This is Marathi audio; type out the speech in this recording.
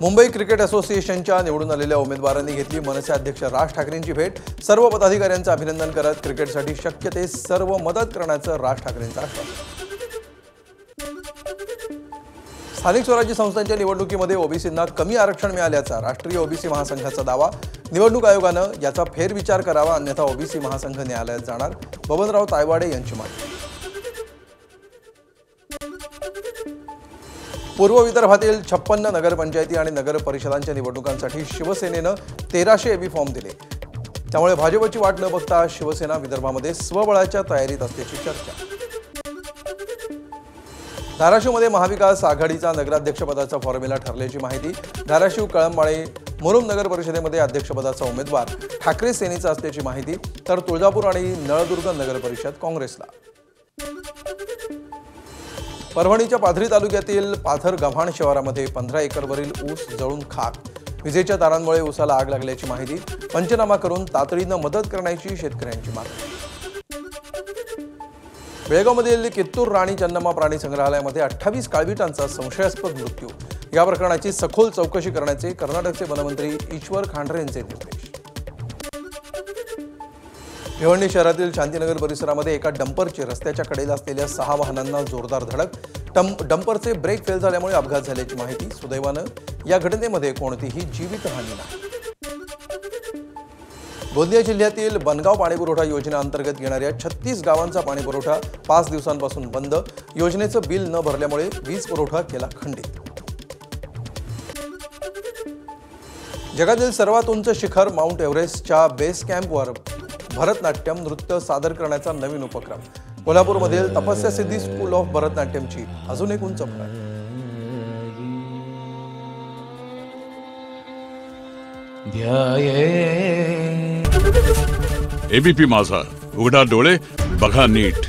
मुंबई क्रिकेट असोसिएशनच्या निवडून आलेल्या उमेदवारांनी घेतली मनसे अध्यक्ष राज ठाकरेंची भेट। सर्व पदाधिकाऱ्यांचं अभिनंदन करत क्रिकेटसाठी शक्य ते सर्व मदत करण्याचं राज ठाकरेंचं आश्वासन। स्थानिक स्वराज्य संस्थांच्या निवडणुकीमध्ये ओबीसींना कमी आरक्षण मिळाल्याचा राष्ट्रीय ओबीसी महासंघाचा दावा। निवडणूक आयोगानं याचा फेरविचार करावा, अन्यथा ओबीसी महासंघ न्यायालयात जाणार। बबनराव तायवाडे यांची माहिती। पूर्व विदर्भातील 56 नगरपंचायती आणि नगर परिषदांच्या निवडणुकांसाठी शिवसेनेनं 1300 एबी फॉर्म दिले। त्यामुळे भाजपची वाट न बघता शिवसेना विदर्भामध्ये स्वबळाच्या तयारीत असल्याची चर्चा। धाराशिवमध्ये महाविकास आघाडीचा नगराध्यक्षपदाचा फॉर्म्युला ठरल्याची माहिती। धाराशिव, कळंबाळे, मुरुम नगर परिषदेमध्ये अध्यक्षपदाचा उमेदवार ठाकरे सेनेचा असल्याची माहिती, तर तुळजापूर आणि नळदुर्ग नगर परिषद काँग्रेसला। परभणीच्या पाथरी तालुक्यातील पाथर गव्हाण शिवारामध्ये 15 एकरवरील ऊस जळून खाक। विजेच्या तारांमुळे ऊसाला आग लागल्याची माहिती। पंचनामा करून तातडीनं मदत करण्याची शेतकऱ्यांची मागणी। बेळगावमधील कित्तूर राणी चन्नम्मा प्राणी संग्रहालयामध्ये 28 काळविटांचा संशयास्पद मृत्यू। या प्रकरणाची सखोल चौकशी करण्याचे कर्नाटकचे वनमंत्री ईश्वर खांडरे यांचे निर्देश। भिवंडी शहरातील शांतीनगर परिसरामध्ये एका डंपरची रस्त्याच्या कडेला असलेल्या 6 वाहनांना जोरदार धडक। डंपरचे ब्रेक फेल झाल्यामुळे अपघात झाल्याची माहिती। सुदैवानं या घटनेमध्ये कोणतीही जीवितहानी नाही। गोंदिया जिल्ह्यातील बनगाव पाणीपुरवठा योजना अंतर्गत येणाऱ्या 36 गावांचा पाणीपुरवठा 5 दिवसांपासून बंद। योजनेचं बिल न भरल्यामुळे वीज पुरवठा केला खंडित। जगातील सर्वात उंच शिखर माउंट एव्हरेस्टच्या बेस कॅम्पवर भरतनाट्यम नृत्य सादर करण्याचा नवीन उपक्रम। कोल्हापूरमधील तपस्या सिद्धी स्कूल ऑफ भरतनाट्यमची अजून एक उंच भर। एबीपी माझा, उघडा डोळे बघा नीट।